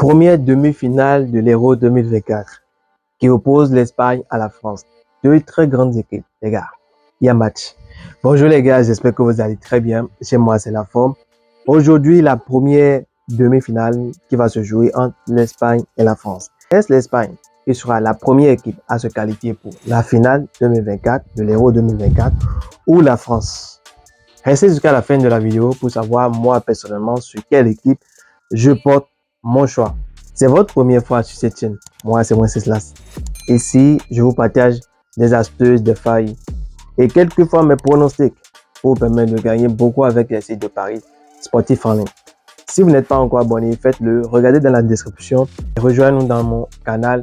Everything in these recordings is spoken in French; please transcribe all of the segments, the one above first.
Première demi-finale de l'Euro 2024 qui oppose l'Espagne à la France. Deux très grandes équipes, les gars. Il y a match. Bonjour les gars, j'espère que vous allez très bien. Chez moi, c'est la forme. Aujourd'hui, la première demi-finale qui va se jouer entre l'Espagne et la France. Est-ce l'Espagne qui sera la première équipe à se qualifier pour la finale 2024 de l'Euro 2024 ou la France? Restez jusqu'à la fin de la vidéo pour savoir moi personnellement sur quelle équipe je porte mon choix. C'est votre première fois sur cette chaîne. Moi, c'est Wenceslas. Ici, je vous partage des astuces, des failles et quelquefois mes pronostics pour vous permettre de gagner beaucoup avec les sites de paris sportifs en ligne. Si vous n'êtes pas encore abonné, faites-le. Regardez dans la description et rejoignez-nous dans mon canal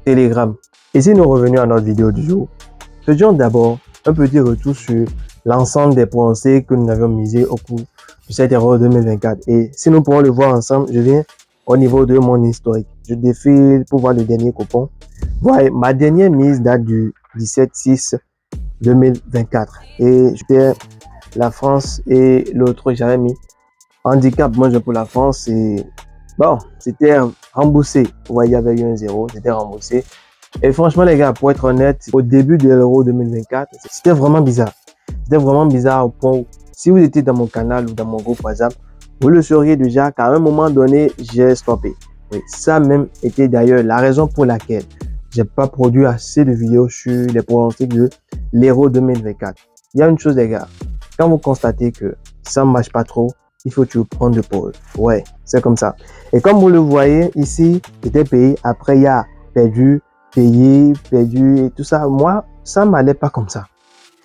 Telegram. Ici, nous revenons à notre vidéo du jour. Faisons d'abord un petit retour sur l'ensemble des pronostics que nous avions misés au cours de cette Euro 2024. Et si nous pourrons le voir ensemble, je viens au niveau de mon historique. Je défile pour voir le dernier coupon. Voilà, ma dernière mise date du 17/6/2024. Et j'étais la France et l'autre, j'avais mis handicap moi pour la France. Et bon, c'était remboursé. Vous voyez, il y avait eu un 0, c'était remboursé. Et franchement, les gars, pour être honnête, au début de l'Euro 2024, c'était vraiment bizarre. C'était vraiment bizarre au point où, si vous étiez dans mon canal ou dans mon groupe WhatsApp, vous le sauriez déjà qu'à un moment donné, j'ai stoppé. Oui, ça même était d'ailleurs la raison pour laquelle j'ai pas produit assez de vidéos sur les pronostics de l'Euro 2024. Il y a une chose, les gars, quand vous constatez que ça ne marche pas trop, il faut toujours prendre de pause. Ouais, c'est comme ça. Et comme vous le voyez ici, j'étais payé. Après, il y a perdu, payé, perdu et tout ça. Moi, ça m'allait pas comme ça.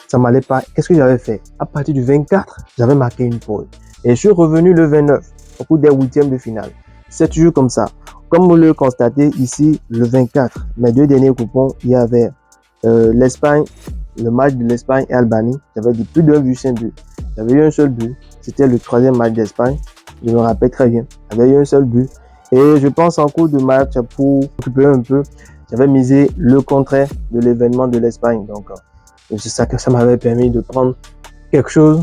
Ça m'allait pas. Qu'est-ce que j'avais fait? À partir du 24, j'avais marqué une pause. Et je suis revenu le 29, au cours des huitièmes de finale. C'est toujours comme ça. Comme vous le constatez ici, le 24, mes deux derniers coupons, il y avait l'Espagne, le match de l'Espagne et Albanie. J'avais dit plus d'un but, 5 buts. J'avais eu un seul but. C'était le troisième match d'Espagne. Je me rappelle très bien. J'avais eu un seul but. Et je pense en cours de match, pour occuper un peu, j'avais misé le contraire de l'événement de l'Espagne. Donc, c'est ça que ça m'avait permis de prendre quelque chose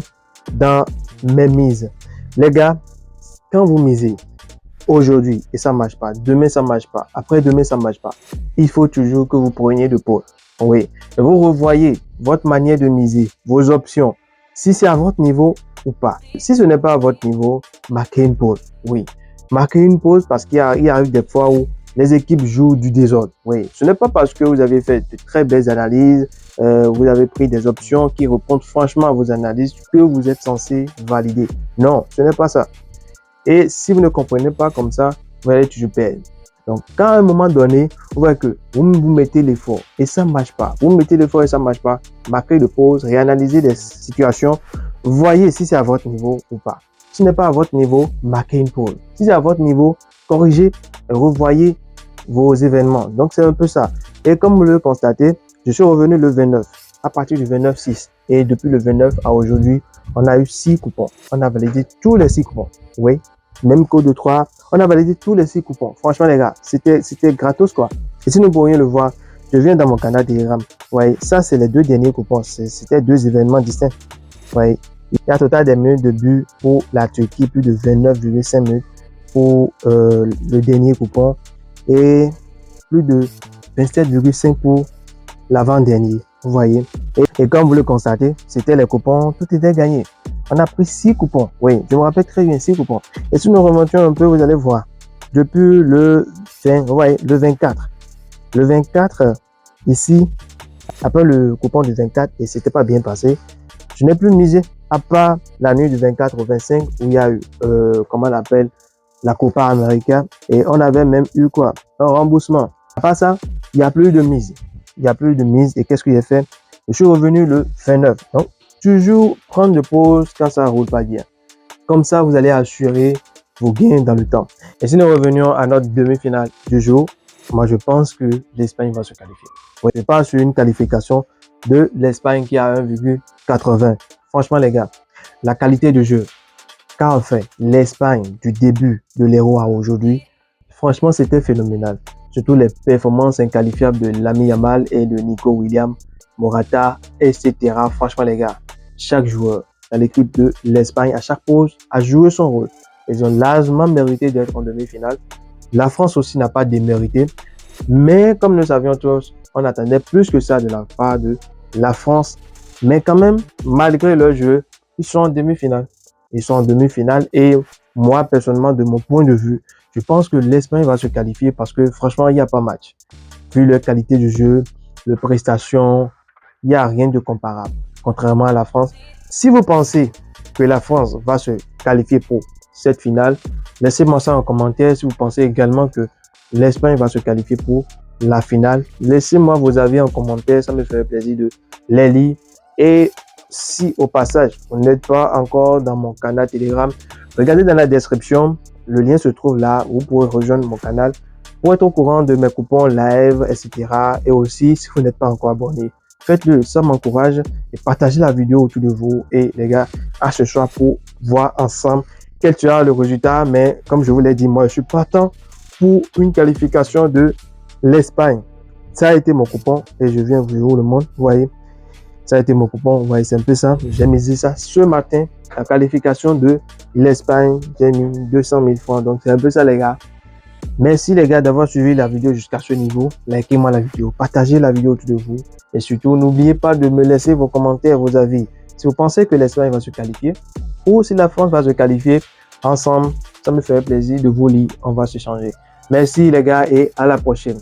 dans mes mises. Les gars, quand vous misez aujourd'hui et ça marche pas, demain ça marche pas, après-demain ça marche pas, il faut toujours que vous preniez de pause. Oui, et vous revoyez votre manière de miser, vos options, si c'est à votre niveau ou pas. Si ce n'est pas à votre niveau, marquez une pause. Oui, marquez une pause parce qu'il arrive des fois où les équipes jouent du désordre. Oui, ce n'est pas parce que vous avez fait de très belles analyses, vous avez pris des options qui répondent franchement à vos analyses que vous êtes censé valider. Non, ce n'est pas ça. Et si vous ne comprenez pas comme ça, vous allez toujours perdre. Donc, quand à un moment donné, vous voyez que vous mettez l'effort et ça ne marche pas, vous mettez l'effort et ça ne marche pas, marquez de pause, réanalysez les situations, voyez si c'est à votre niveau ou pas. Si ce n'est pas à votre niveau, marquez une pause. Si c'est à votre niveau, corrigez, revoyez vos événements. Donc, c'est un peu ça. Et comme vous le constatez, je suis revenu le 29, à partir du 29/6. Et depuis le 29 à aujourd'hui, on a eu 6 coupons. On a validé tous les 6 coupons. Oui, même code de 3. On a validé tous les 6 coupons. Franchement, les gars, c'était gratos, quoi. Et si nous pourrions le voir, je viens dans mon canal Telegram. Oui, ça, c'est les deux derniers coupons. C'était deux événements distincts. Oui, il y a un total des minutes de but pour la Turquie, plus de 29,5 minutes pour le dernier coupon et plus de 27,5 pour l'avant-dernier. Vous voyez. Et comme vous le constatez, c'était les coupons, tout était gagné. On a pris 6 coupons. Oui, je me rappelle très bien, 6 coupons. Et si nous remontons un peu, vous allez voir. Depuis le 24. Le 24, ici, après le coupon du 24, et c'était pas bien passé, je n'ai plus misé, à part la nuit du 24 au 25, où il y a eu, comment on l'appelle, la Copa América. Et on avait même eu quoi? Un remboursement. À part ça, il n'y a plus de mise. Il n'y a plus de mise. Et qu'est-ce que j'ai fait? Je suis revenu le 29. Donc, toujours prendre de pause quand ça ne roule pas bien. Comme ça, vous allez assurer vos gains dans le temps. Et si nous revenions à notre demi-finale du jour, moi, je pense que l'Espagne va se qualifier. Oui, je parle sur une qualification de l'Espagne qui a 1,80. Franchement, les gars, la qualité de jeu qu'a fait l'Espagne du début de l'Euro à aujourd'hui, franchement, c'était phénoménal. Surtout les performances inqualifiables de Lamine Yamal et de Nico Williams, Morata, etc. Franchement, les gars, chaque joueur dans l'équipe de l'Espagne, à chaque pause, a joué son rôle. Ils ont largement mérité d'être en demi-finale. La France aussi n'a pas démérité. Mais comme nous savions tous, on attendait plus que ça de la part de la France. Mais quand même, malgré leur jeu, ils sont en demi-finale. Ils sont en demi-finale et moi, personnellement, de mon point de vue, je pense que l'Espagne va se qualifier parce que franchement, il n'y a pas match. Vu leur qualité de jeu, leurs prestations, il n'y a rien de comparable, contrairement à la France. Si vous pensez que la France va se qualifier pour cette finale, laissez-moi ça en commentaire. Si vous pensez également que l'Espagne va se qualifier pour la finale, laissez-moi vos avis en commentaire. Ça me ferait plaisir de les lire. Et si au passage, vous n'êtes pas encore dans mon canal Telegram, regardez dans la description. Le lien se trouve là. Vous pouvez rejoindre mon canal pour être au courant de mes coupons live, etc. Et aussi, si vous n'êtes pas encore abonné, faites-le, ça m'encourage, et partagez la vidéo autour de vous. Et les gars, à ce soir pour voir ensemble quel sera le résultat. Mais comme je vous l'ai dit, moi, je suis partant pour une qualification de l'Espagne. Ça a été mon coupon et je viens vous le monde. Vous voyez, ça a été mon coupon. Vous voyez, c'est un peu ça. J'ai misé ça ce matin. La qualification de l'Espagne, j'ai mis 200 000 francs. Donc, c'est un peu ça, les gars. Merci les gars d'avoir suivi la vidéo jusqu'à ce niveau. Likez-moi la vidéo, partagez la vidéo autour de vous. Et surtout, n'oubliez pas de me laisser vos commentaires, vos avis. Si vous pensez que l'Espagne va se qualifier ou si la France va se qualifier, ensemble, ça me ferait plaisir de vous lire. On va se changer. Merci les gars et à la prochaine.